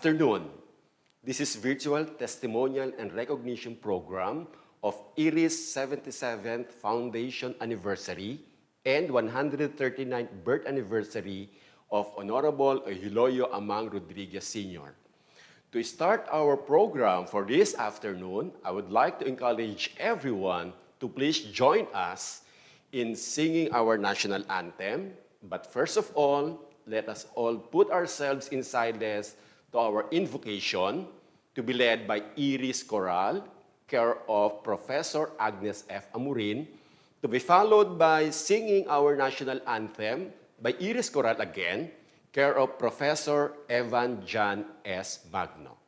afternoon. This is virtual testimonial and recognition program of Earist 77th Foundation Anniversary and 139th birth anniversary of Honorable Hilorio Amang Rodriguez Sr. To start our program for this afternoon, I would like to encourage everyone to please join us in singing our national anthem. But first of all, let us all put ourselves in silence to our invocation to be led by Earist Choral, care of Professor Agnes F. Amurin, to be followed by singing our national anthem by Earist Choral again, care of Professor Evan John S. Magno.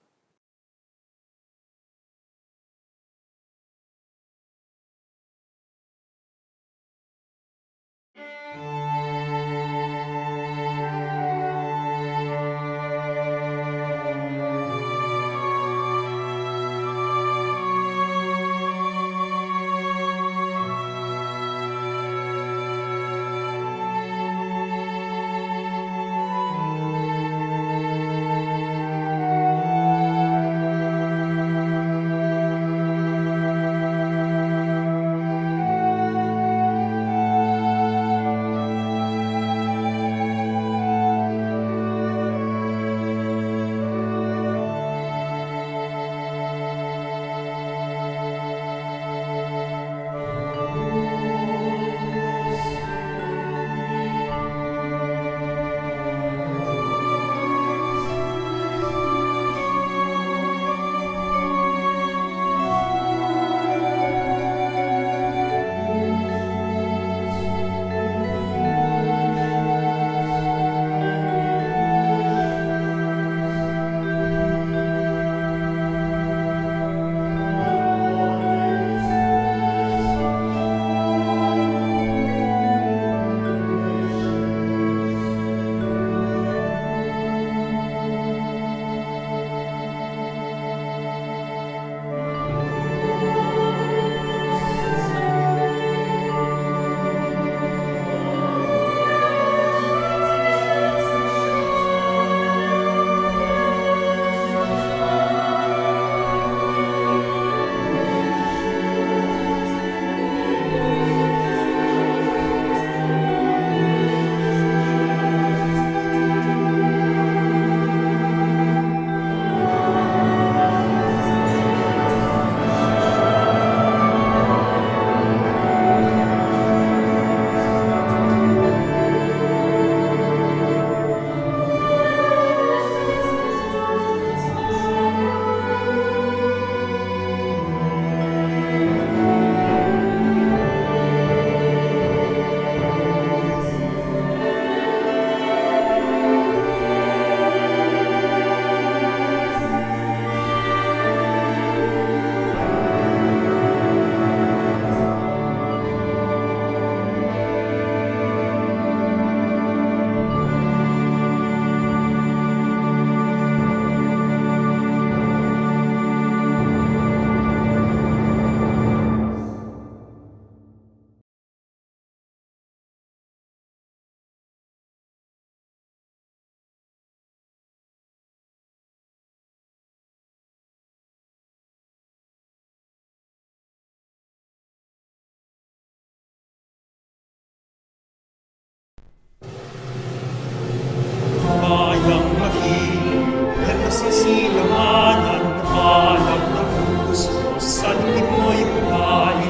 Bayang maging sa silamanan, alam ng gusto sa tingin mo'y buhay.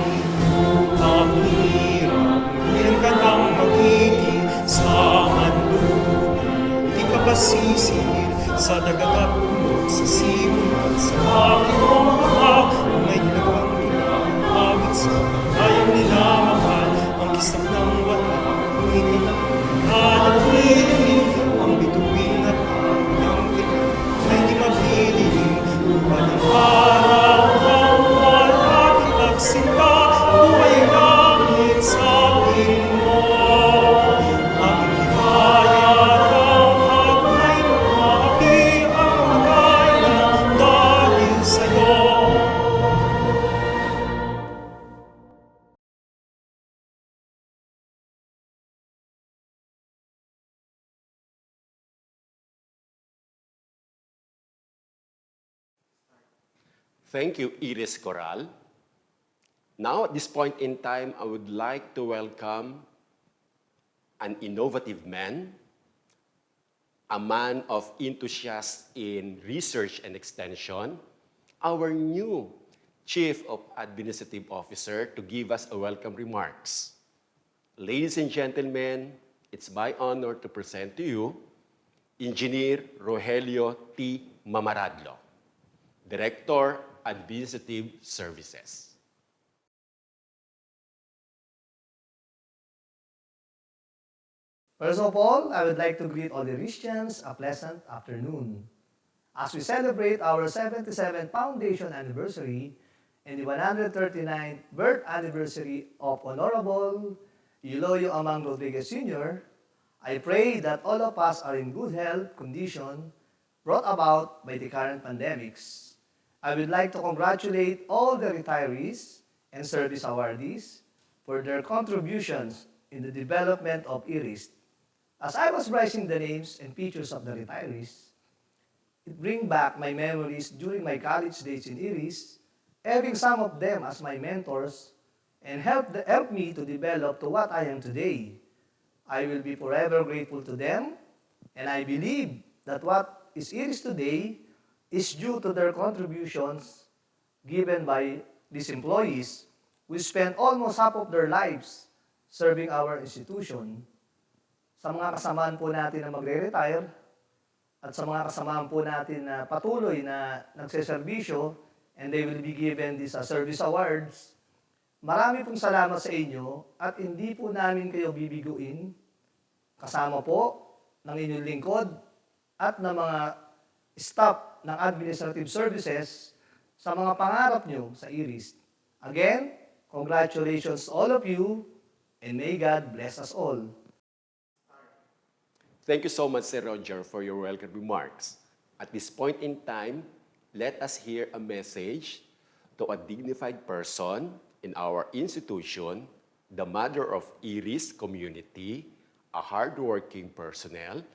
Ang hirap, yan ka nang magiging sa manlunan. Di ka ba sisir sa dagat at bundok, sa simulan, sa aking mga may ginawang ginamit sa kayang nila mahal. Ang kisap ng wala, hindi na alam ang bituin na kanyang tingin ay di mabiling buwan ng araw ang walang pagsinta, buhay langit sa akin mo. Ang hikaya ng hagay ng api ang magaya dahil sa'yo. Thank you, Iris Coral. Now, at this point in time, I would like to welcome an innovative man, a man of enthusiasm in research and extension, our new Chief of Administrative Officer to give us a welcome remarks. Ladies and gentlemen, it's my honor to present to you Engineer Rogelio T. Mamaradlo, Director, Administrative Services. First of all, I would like to greet all the Christians a pleasant afternoon. As we celebrate our 77th foundation anniversary and the 139th birth anniversary of Honorable Eloy Amang Rodriguez Sr., I pray that all of us are in good health condition brought about by the current pandemics. I would like to congratulate all the retirees and service awardees for their contributions in the development of Earist. As I was writing the names and pictures of the retirees, it brings back my memories during my college days in Earist, having some of them as my mentors and helped me to develop to what I am today. I will be forever grateful to them, and I believe that what is Earist today is due to their contributions given by these employees who spent almost half of their lives serving our institution. Sa mga kasamaan po natin na magre-retire at sa mga kasamaan po natin na patuloy na nagseserbisyo and they will be given these service awards, marami pong salamat sa inyo at hindi po namin kayo bibiguin kasama po ng inyong lingkod at ng mga staff ng administrative services sa mga pangarap nyo sa Earist. Again, congratulations to all of you and may God bless us all. Thank you so much, Sir Roger, for your welcome remarks. At this point in time, let us hear a message to a dignified person in our institution, the mother of Earist community, a hardworking personnel,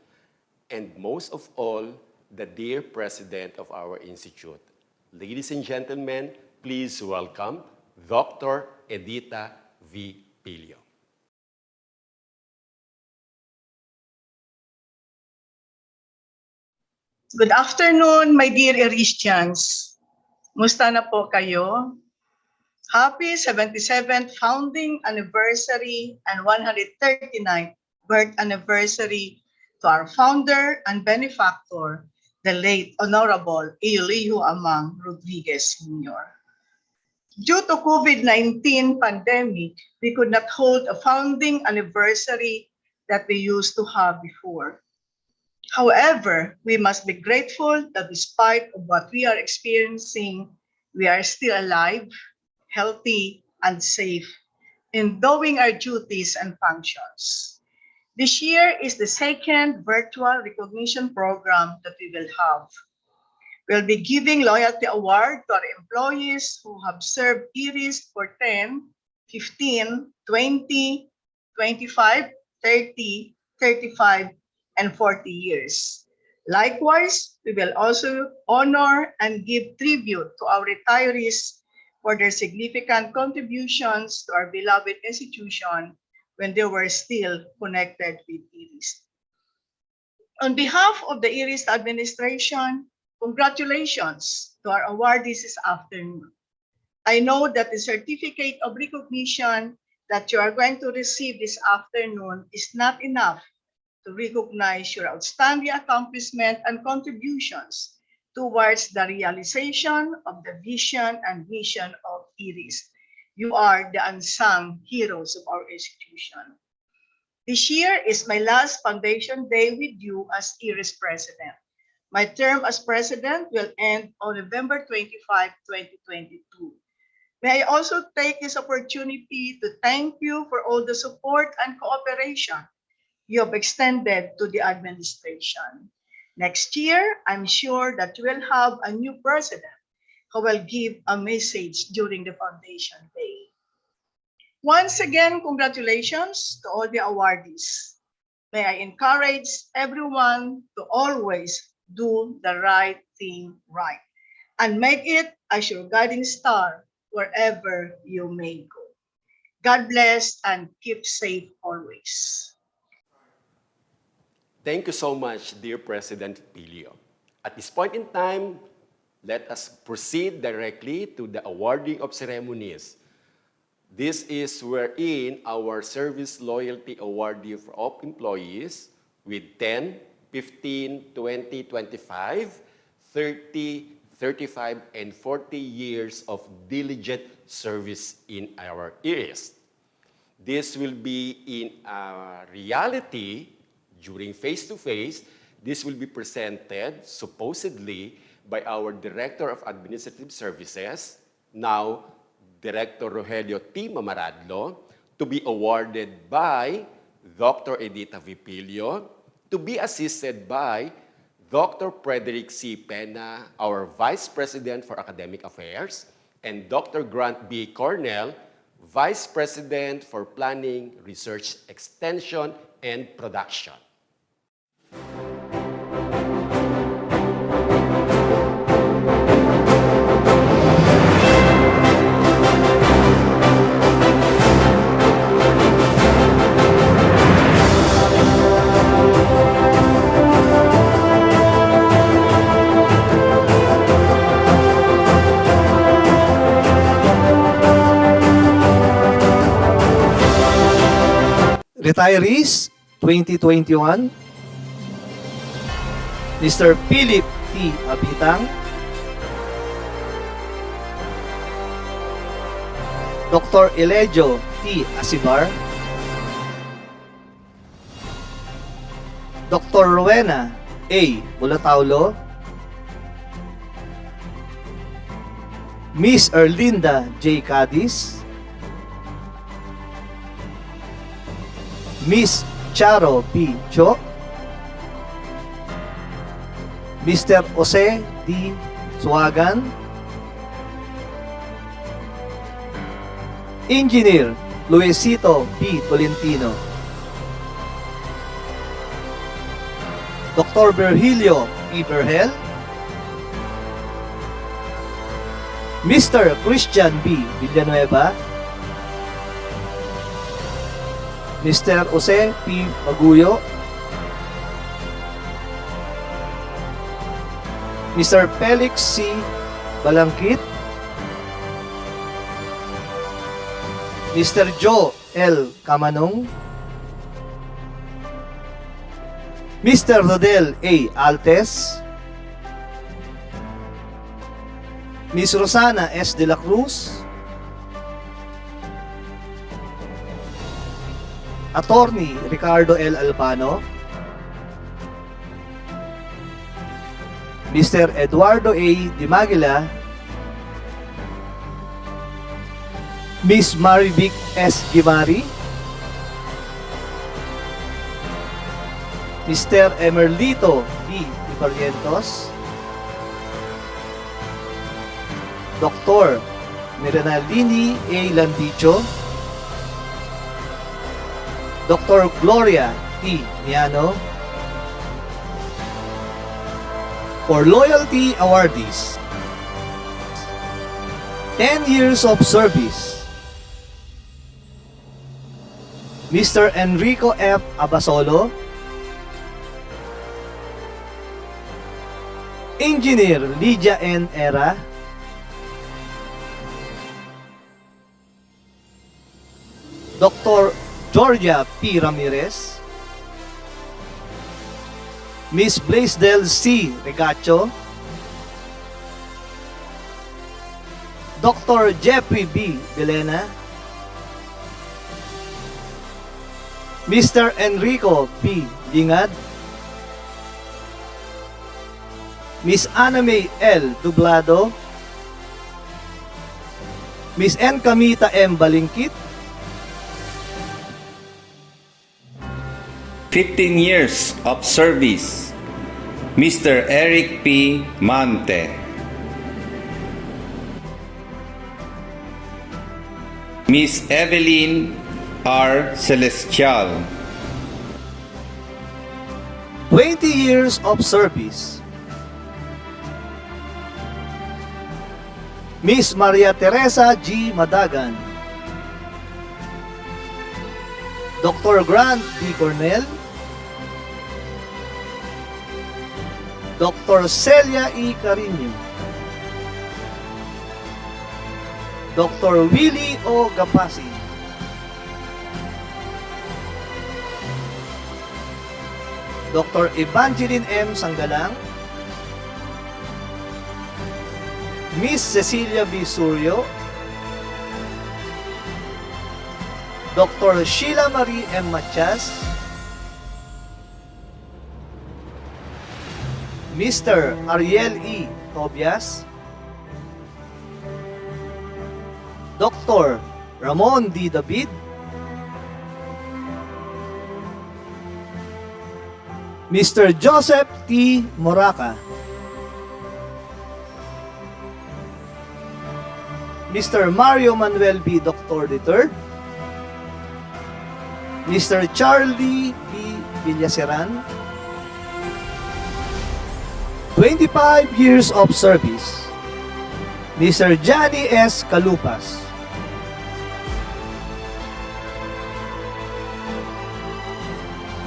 and most of all, the dear president of our institute. Ladies and gentlemen, please welcome Dr. Edita V. Pilio. Good afternoon, my dear Eristians. Musta na po kayo? Happy 77th founding anniversary and 139th birth anniversary to our founder and benefactor, the late Honorable Eulio Amang Rodriguez Sr. Due to COVID-19 pandemic, we could not hold a founding anniversary that we used to have before. However, we must be grateful that despite of what we are experiencing, we are still alive, healthy, and safe in doing our duties and functions. This year is the second virtual recognition program that we will have. We'll be giving loyalty award to our employees who have served Earist for 10, 15, 20, 25, 30, 35, and 40 years. Likewise, we will also honor and give tribute to our retirees for their significant contributions to our beloved institution when they were still connected with Earist. On behalf of the Earist administration, congratulations to our awardees this afternoon. I know that the certificate of recognition that you are going to receive this afternoon is not enough to recognize your outstanding accomplishment and contributions towards the realization of the vision and mission of Earist. You are the unsung heroes of our institution. This year is my last foundation day with you as Earist president. My term as president will end on November 25, 2022. May I also take this opportunity to thank you for all the support and cooperation you have extended to the administration. Next year, I'm sure that you will have a new president who will give a message during the Foundation Day. Once again, congratulations to all the awardees. May I encourage everyone to always do the right thing right. and make it as your guiding star wherever you may go. God bless and keep safe always. Thank you so much, dear President Pilio. At this point in time, let us proceed directly to the awarding of ceremonies. This is wherein our Service Loyalty Awardee of employees with 10, 15, 20, 25, 30, 35, and 40 years of diligent service in our Earist. This will be in reality during face-to-face. This will be presented supposedly by our Director of Administrative Services, now Director Rogelio T. Mamaradlo, to be awarded by Dr. Edita Vipilio, to be assisted by Dr. Frederick C. Pena, our Vice President for Academic Affairs, and Dr. Grant B. Cornell, Vice President for Planning, Research, Extension, and Production. Retirees 2021, Mr. Philip T. Abitang, Dr. Elejo T. Asibar, Dr. Rowena A. Bulataulo, Miss Erlinda J. Cadiz, Miss Charo P. Cho, Mr. Jose D. Suagan, Engineer Luisito P. Tolentino, Dr. Virgilio P. Berhel, Mr. Christian B. Villanueva, Mr. Jose P. Maguyo, Mr. Felix C. Balangkit, Mr. Joe L. Camanong, Mr. Rodel A. Altes, Miss Rosana S. De la Cruz, Attorney Ricardo L. Albano, Mr. Eduardo A. Dimagila, Miss Marivic S. Gimari, Mr. Emerlito B. Ibarrientos, Dr. Miranalini A. Landicho, Dr. Gloria T. Miano. For loyalty awardees, 10 years of service, Mr. Enrico F. Abasolo, Engineer Lydia N. Era, Dr. Georgia P. Ramirez, Miss Blaisdell C. Regacho, Dr. Jeffrey B. Belena, Mr. Enrico P. Dingad, Miss Aname L. Dublado, Miss N. Camita M. Balingkit, 15 years of service, Mr. Eric P. Mante. Miss Evelyn R. Celestial. 20 years of service, Miss Maria Teresa G. Madagan, Dr. Grant D. Cornell, Dr. Celia E. Carino, Dr. Willie O. Gapasi, Dr. Evangeline M. Sanggalang, Miss Cecilia B. Suryo, Dr. Sheila Marie M. Matias, Mr. Ariel E. Tobias, Dr. Ramon D. David, Mr. Joseph T. Moraca, Mr. Mario Manuel B. Doctor III, Mr. Charlie B. Villaseran, 25 years of service, Mr. Johnny S. Calupas,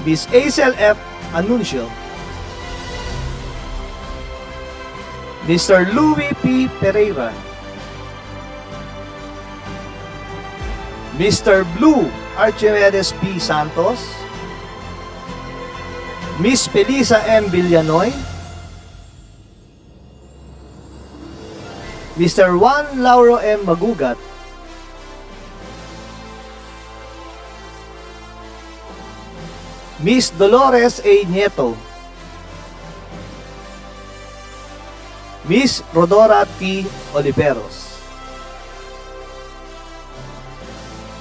Miss Hazel F. Anuncio, Mr. Louis P. Pereira, Mr. Blue Archimedes P. Santos, Miss Felisa M. Villanoy, Mr. Juan Lauro M. Magugat, Miss Dolores A. Nieto, Miss Rodora T. Oliveros.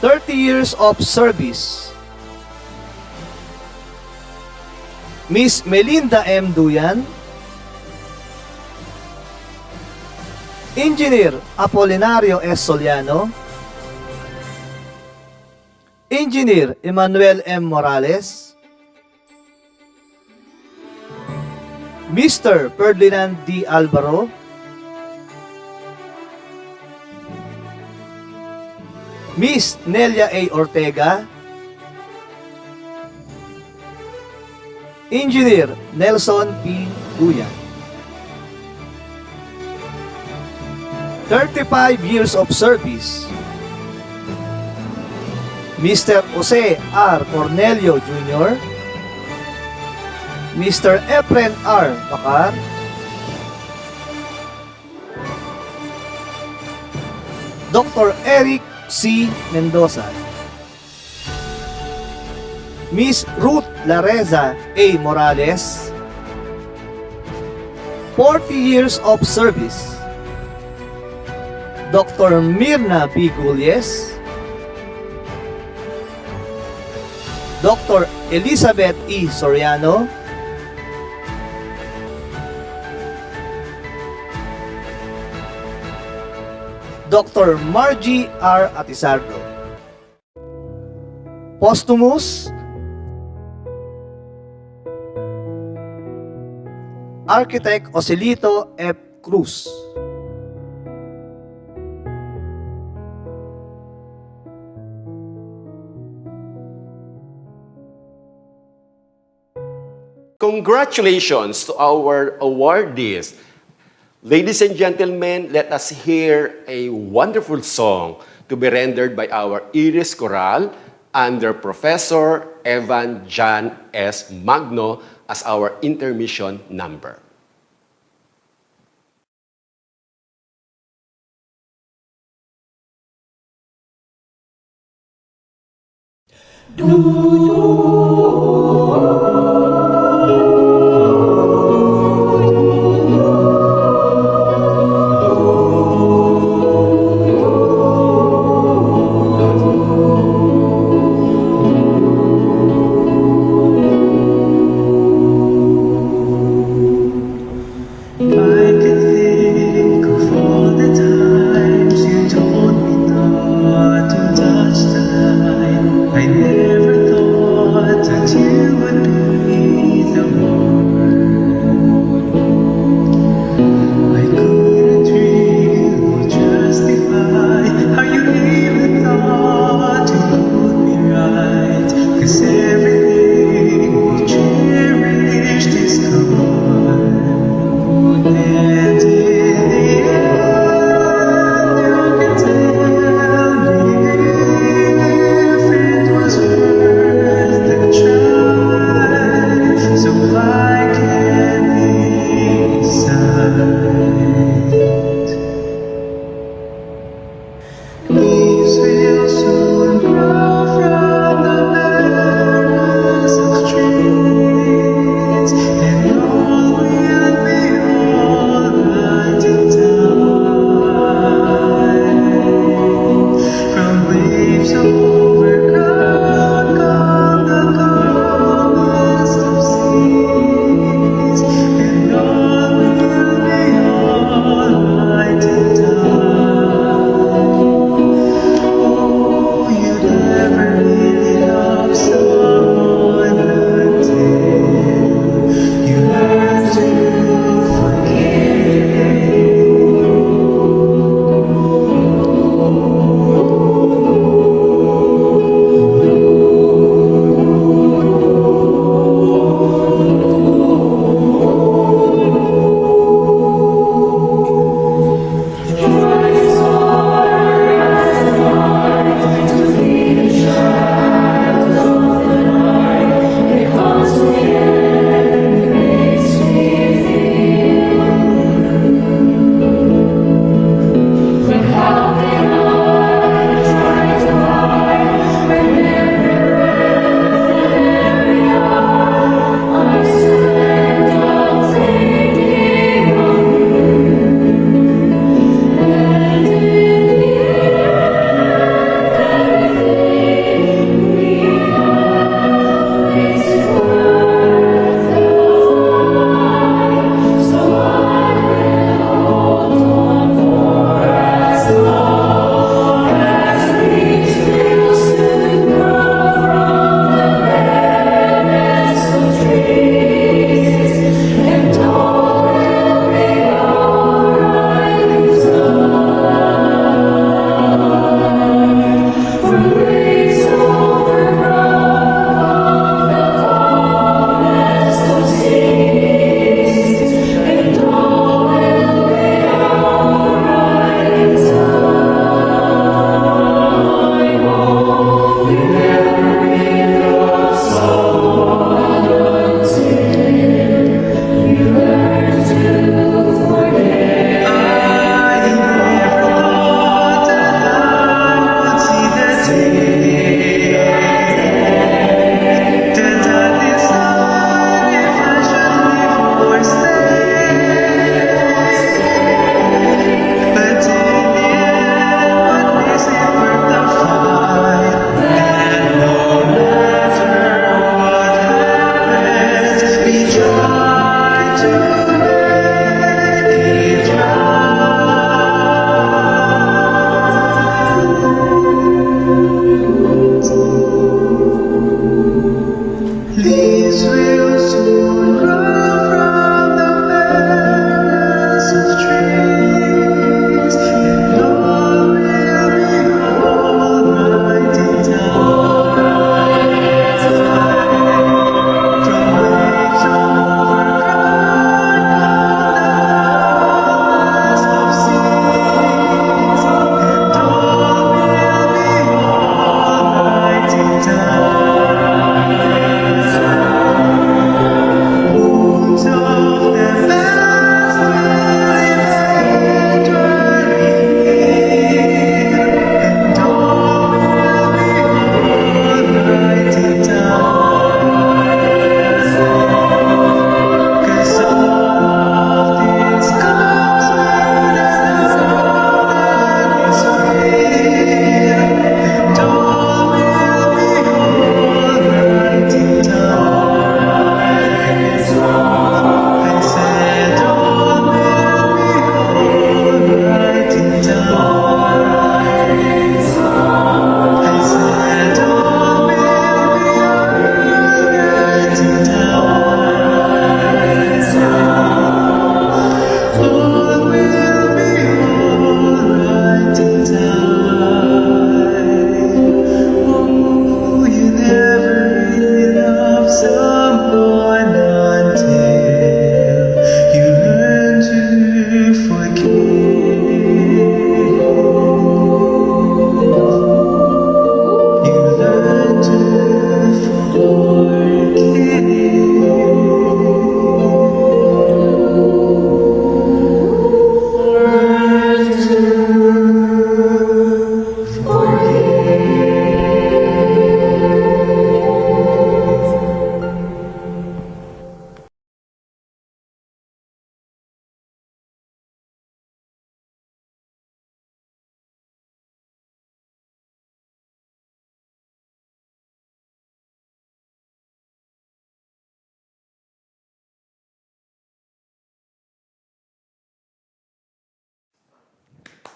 30 years of service, Miss Melinda M. Duyan, Engineer Apolinario S. Soliano, Engineer Emmanuel M. Morales, Mr. Ferdinand D. Alvaro, Miss Nelia A. Ortega, Engineer Nelson P. Guyan. 35 years of service, Mr. Jose R. Cornelio Jr., Mr. Efren R. Bacar, Dr. Eric C. Mendoza, Miss Ruth Lareza A. Morales, 40 years of service, Dr. Mirna B. Gulles, Dr. Elizabeth E. Soriano, Dr. Margie R. Atisardo. Posthumous, Architect Ocelito F. Cruz. Congratulations to our awardees. Ladies and gentlemen, let us hear a wonderful song to be rendered by our Earist Choral under Professor Evan John S. Magno as our intermission number. I never thought that you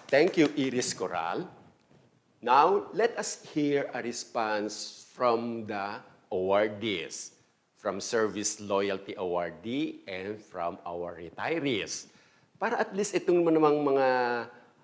Thank you, Iris Coral. Now, let us hear a response from the awardees, from Service Loyalty Awardee and from our retirees. Para at least itong namang mga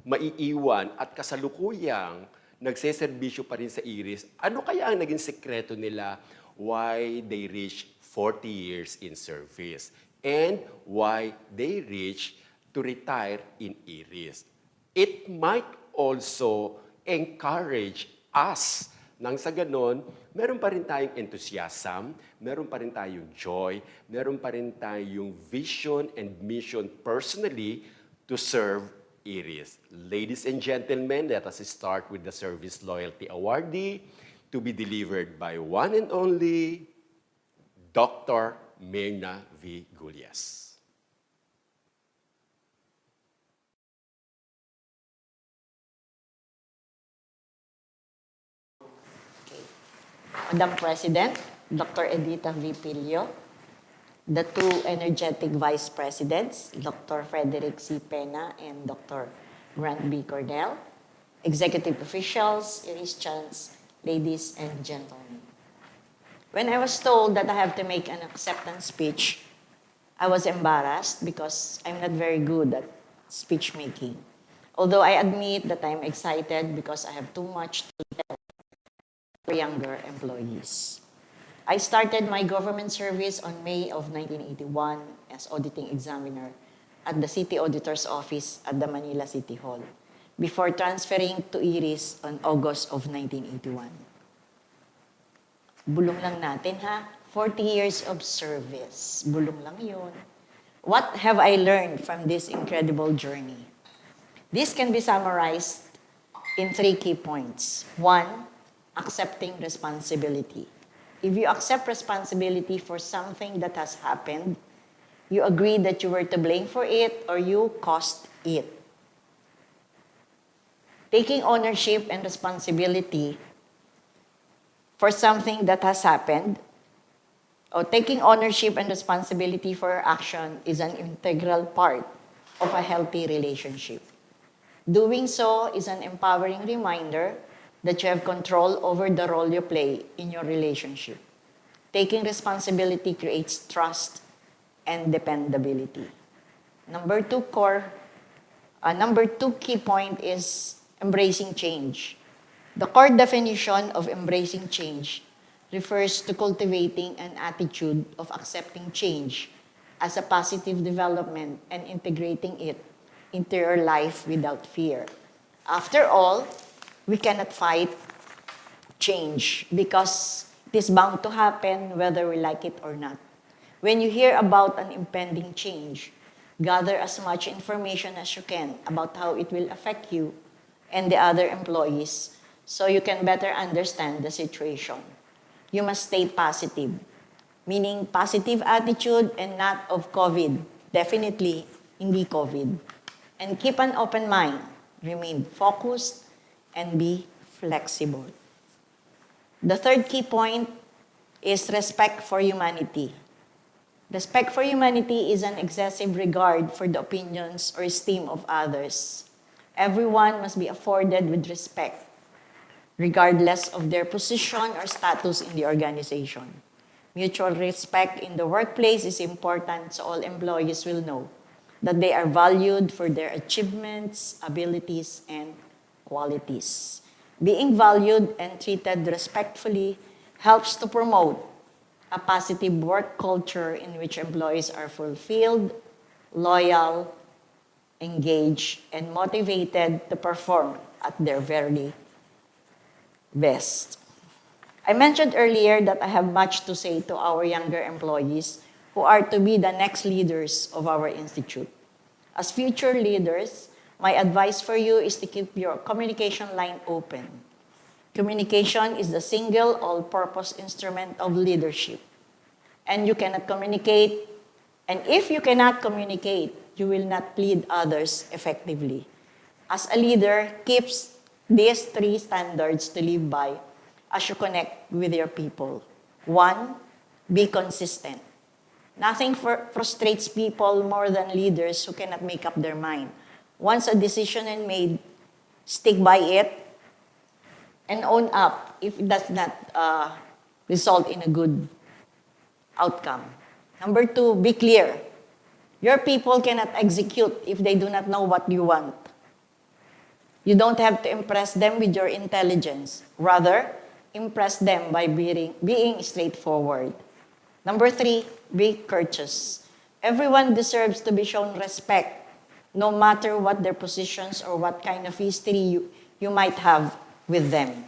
maiiwan at kasalukuyang nagseserbisyo pa rin sa Iris, ano kaya ang naging sekreto nila why they reach 40 years in service and why they reach to retire in Iris. It might also encourage us nang sa ganon, meron pa rin tayong enthusiasm, meron pa rin tayong joy, meron pa rin tayong vision and mission personally to serve Iris. Ladies and gentlemen, let us start with the Service Loyalty Awardee to be delivered by one and only Dr. Mirna V. Gullias. Madam President, Dr. Edita V. Pilio, the two energetic Vice Presidents, Dr. Frederick C. Pena and Dr. Grant B. Cordell, executive officials, Iristians, ladies and gentlemen. When I was told that I have to make an acceptance speech, I was embarrassed because I'm not very good at speech making. Although I admit that I'm excited because I have too much to tell for younger employees. I started my government service on May of 1981 as auditing examiner at the City Auditor's Office at the Manila City Hall before transferring to Iris on August of 1981. Bulong lang natin ha, 40 years of service. Bulong lang yun. What have I learned from this incredible journey? This can be summarized in 3 key points. 1, accepting responsibility. If you accept responsibility for something that has happened, you agree that you were to blame for it or you caused it. Taking ownership and responsibility for something that has happened, or taking ownership and responsibility for your action is an integral part of a healthy relationship. Doing so is an empowering reminder that you have control over the role you play in your relationship. Taking responsibility creates trust and dependability. Number 2 key point is embracing change. The core definition of embracing change refers to cultivating an attitude of accepting change as a positive development and integrating it into your life without fear. After all, we cannot fight change because it is bound to happen whether we like it or not. When you hear about an impending change, gather as much information as you can about how it will affect you and the other employees so you can better understand the situation. You must stay positive, meaning positive attitude and not of COVID, definitely hindi COVID. And keep an open mind, remain focused, and be flexible. The 3rd key point is respect for humanity. Respect for humanity is an excessive regard for the opinions or esteem of others. Everyone must be afforded with respect, regardless of their position or status in the organization. Mutual respect in the workplace is important so all employees will know that they are valued for their achievements, abilities, and qualities. Being valued and treated respectfully helps to promote a positive work culture in which employees are fulfilled, loyal, engaged, and motivated to perform at their very best. I mentioned earlier that I have much to say to our younger employees who are to be the next leaders of our institute. As future leaders, my advice for you is to keep your communication line open. Communication is the single all-purpose instrument of leadership. And you cannot communicate, and if you cannot communicate, you will not lead others effectively. As a leader, keep these 3 standards to live by as you connect with your people. 1, be consistent. Nothing frustrates people more than leaders who cannot make up their mind. Once a decision is made, Stick by it and own up if it does not result in a good outcome. Number 2, be clear. Your people cannot execute if they do not know what you want. You don't have to impress them with your intelligence. Rather, impress them by being straightforward. Number 3, be courteous. Everyone deserves to be shown respect, no matter what their positions or what kind of history you might have with them.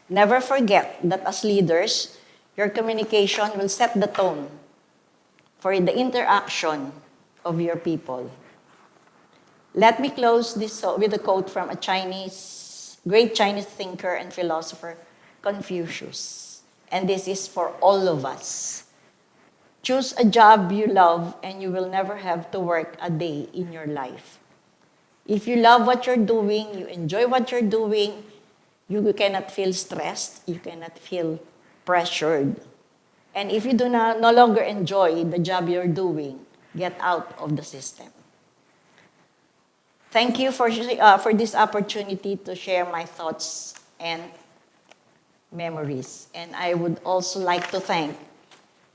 Never forget that as leaders, your communication will set the tone for the interaction of your people. Let me close this with a quote from a great Chinese thinker and philosopher, Confucius. And this is for all of us. Choose a job you love and you will never have to work a day in your life. If you love what you're doing, you enjoy what you're doing, you cannot feel stressed, you cannot feel pressured. And if you no longer enjoy the job you're doing, get out of the system. Thank you for this opportunity to share my thoughts and memories. And I would also like to thank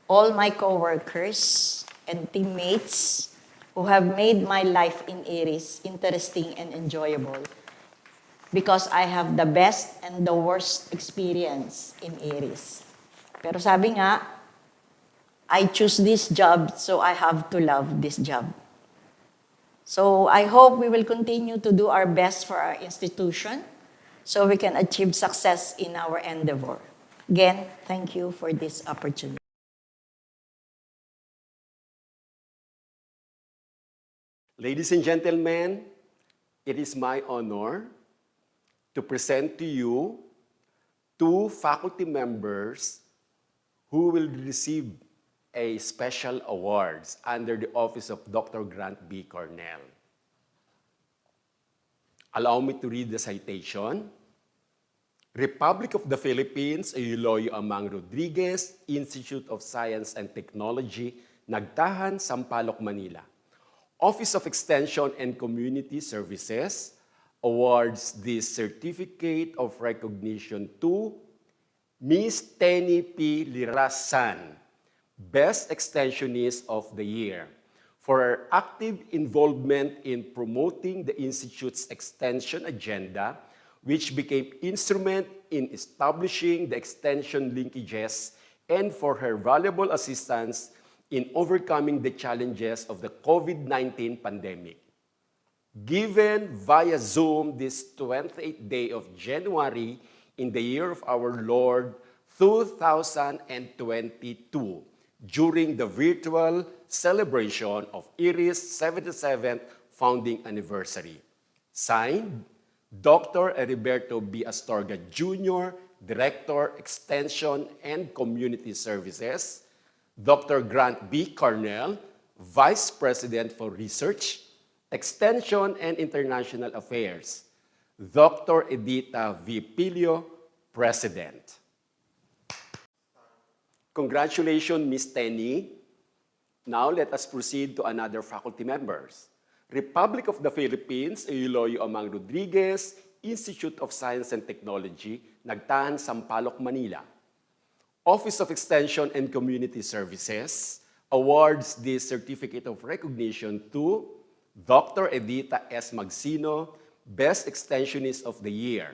all my coworkers and teammates who have made my life in Earist interesting and enjoyable, because I have the best and the worst experience in Earist. Pero sabi nga, I choose this job, so I have to love this job. So I hope we will continue to do our best for our institution so we can achieve success in our endeavor. Again, thank you for this opportunity. Ladies and gentlemen, it is my honor to present to you 2 faculty members who will receive a special awards under the office of Dr. Grant B. Cornell. Allow me to read the citation. Republic of the Philippines, Euloio Amang Rodriguez, Institute of Science and Technology, Nagtahan, Sampaloc, Manila. Office of Extension and Community Services awards this certificate of recognition to Ms. Tenny P. Lirasan, Best Extensionist of the Year, for her active involvement in promoting the Institute's extension agenda, which became instrument in establishing the extension linkages, and for her valuable assistance in overcoming the challenges of the COVID-19 pandemic. Given via Zoom this 28th day of January in the year of our Lord 2022, during the virtual celebration of Earist's 77th founding anniversary. Signed, Dr. Heriberto B. Astorga Jr., Director, Extension and Community Services, Dr. Grant B. Cornell, Vice President for Research, Extension and International Affairs, Dr. Edita V. Pilio, President. Congratulations, Ms. Tenny. Now let us proceed to another faculty members. Republic of the Philippines, Euloio Amang Rodriguez, Institute of Science and Technology, Nagtahan, Sampaloc, Manila. Office of Extension and Community Services awards this certificate of recognition to Dr. Edita S. Magsino, Best Extensionist of the Year,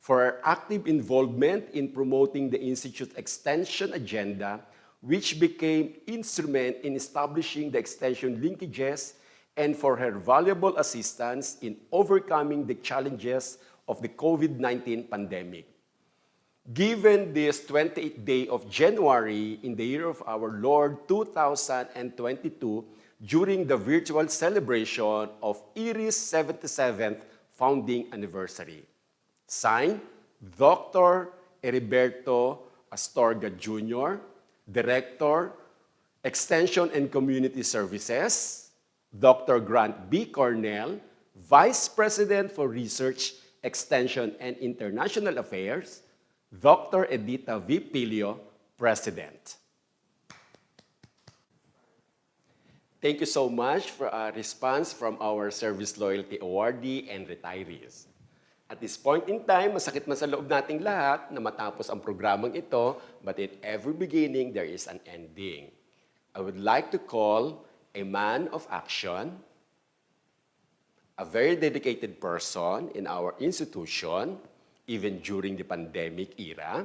for her active involvement in promoting the Institute's extension agenda, which became instrument in establishing the extension linkages, and for her valuable assistance in overcoming the challenges of the COVID-19 pandemic. Given this 28th day of January in the year of our Lord 2022, during the virtual celebration of Earist's 77th founding anniversary. Signed, Dr. Heriberto Astorga Jr., Director, Extension and Community Services, Dr. Grant B. Cornell, Vice President for Research, Extension and International Affairs, Dr. Edita V. Pilio, President. Thank you so much for a response from our Service Loyalty Awardee and retirees. At this point in time, masakit man sa loob nating lahat na matapos ang programang ito, but in every beginning, there is an ending. I would like to call a man of action, a very dedicated person in our institution, even during the pandemic era,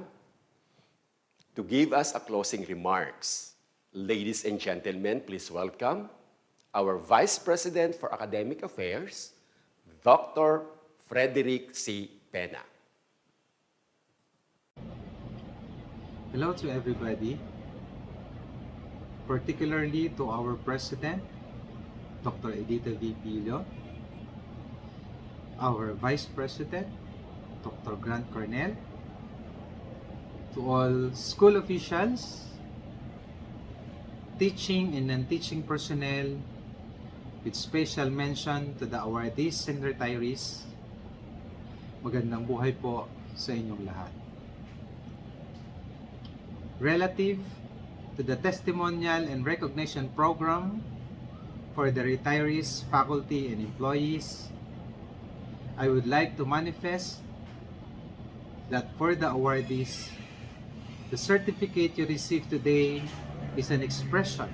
to give us a closing remarks. Ladies and gentlemen, please welcome our Vice President for Academic Affairs, Dr. Frederick C. Pena. Hello to everybody, particularly to our President, Dr. Edita V. Pillo, our Vice President, Dr. Grant Cornell, to all school officials, teaching and non-teaching personnel, with special mention to the awardees and retirees. Magandang buhay po sa inyong lahat. Relative to the Testimonial and Recognition Program for the retirees, faculty, and employees, I would like to manifest that for the awardees, the certificate you receive today is an expression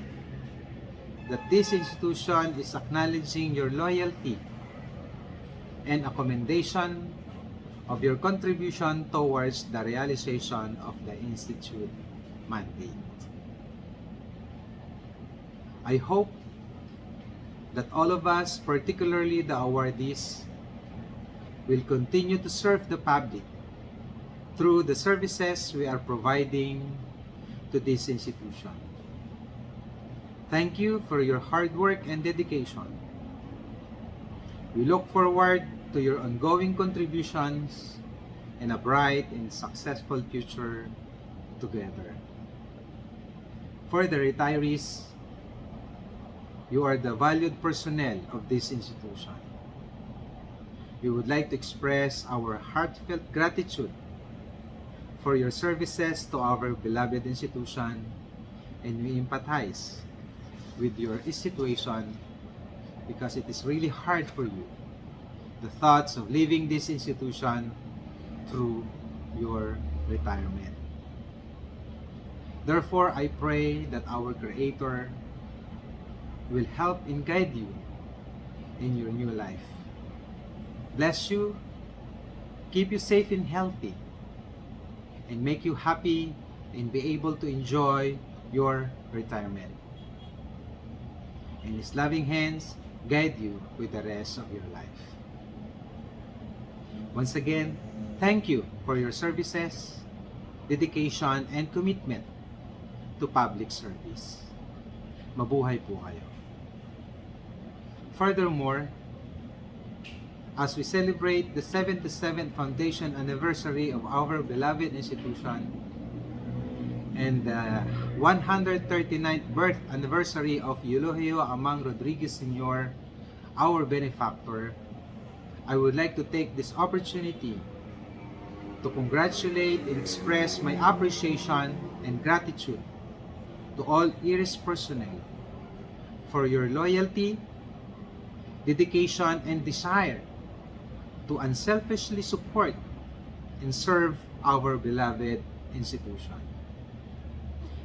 that this institution is acknowledging your loyalty and a commendation of your contribution towards the realization of the Institute mandate. I hope that all of us, particularly the awardees, will continue to serve the public through the services we are providing to this institution. Thank you for your hard work and dedication. We look forward to your ongoing contributions and a bright and successful future together. For the retirees, you are the valued personnel of this institution. We would like to express our heartfelt gratitude for your services to our beloved institution, and we empathize with your situation because it is really hard for you, the thoughts of leaving this institution through your retirement. Therefore, I pray that our Creator will help and guide you in your new life. Bless you, keep you safe and healthy, and make you happy and be able to enjoy your retirement. And His loving hands guide you with the rest of your life. Once again, thank you for your services, dedication, and commitment to public service. Mabuhay po kayo. Furthermore, as we celebrate the 77th foundation anniversary of our beloved institution and the 139th birth anniversary of Eulogio Amang Rodriguez Sr., our benefactor, I would like to take this opportunity to congratulate and express my appreciation and gratitude to all Earist personnel for your loyalty, dedication, and desire to unselfishly support and serve our beloved institution.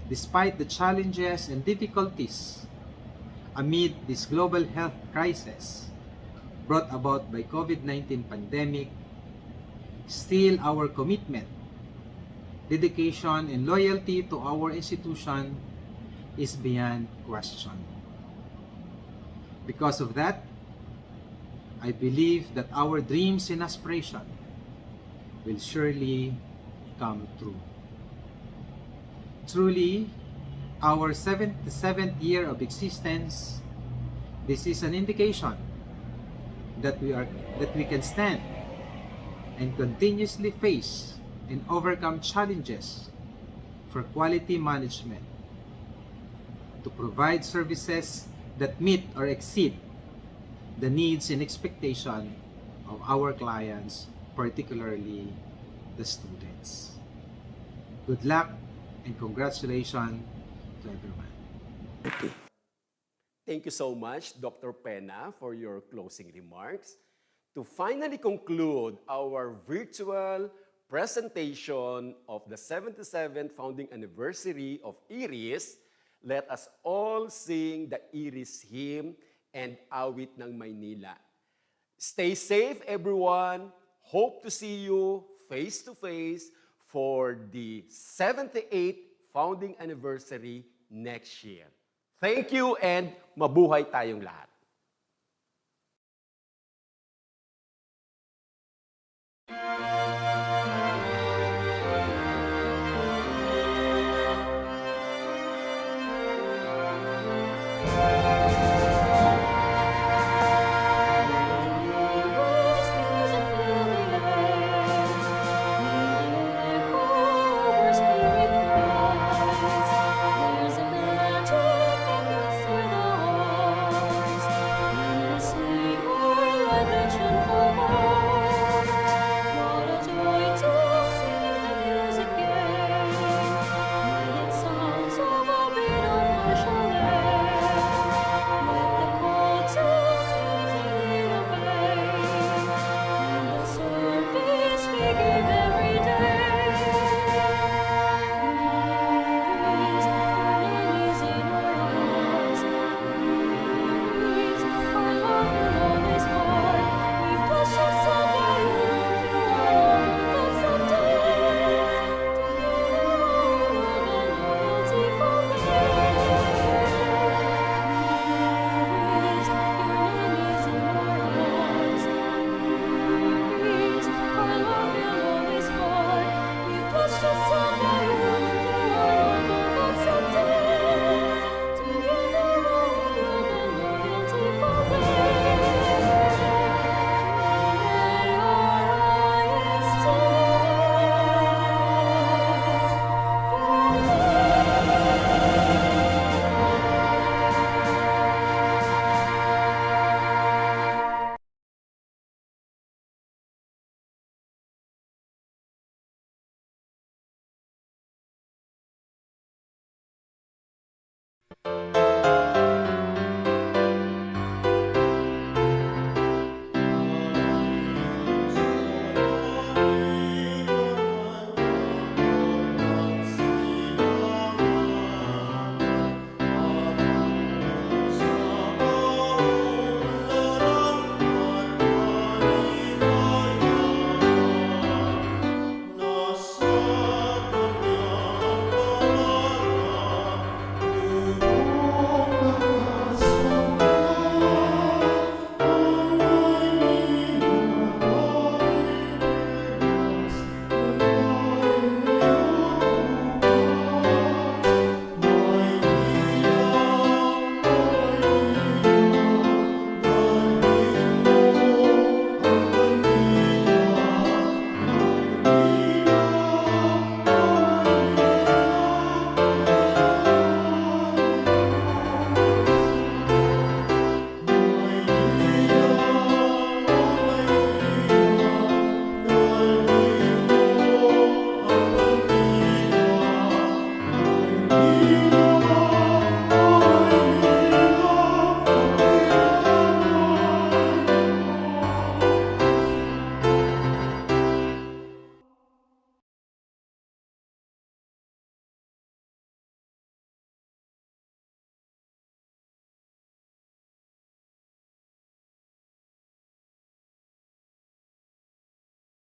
Despite the challenges and difficulties amid this global health crisis brought about by COVID-19 pandemic, still our commitment, dedication, and loyalty to our institution is beyond question. Because of that, I believe that our dreams and aspirations will surely come true. Truly, our 77th year of existence, this is an indication that we can stand and continuously face and overcome challenges for quality management, to provide services that meet or exceed the needs and expectation of our clients, particularly the students. Good luck and congratulations to everyone. Thank you so much, Dr. Pena, for your closing remarks. To finally conclude our virtual presentation of the 77th founding anniversary of Earist, let us all sing the Earist hymn and awit ng Maynila. Stay safe, everyone. Hope to see you face to face for the 78th founding anniversary next year. Thank you and mabuhay tayong lahat.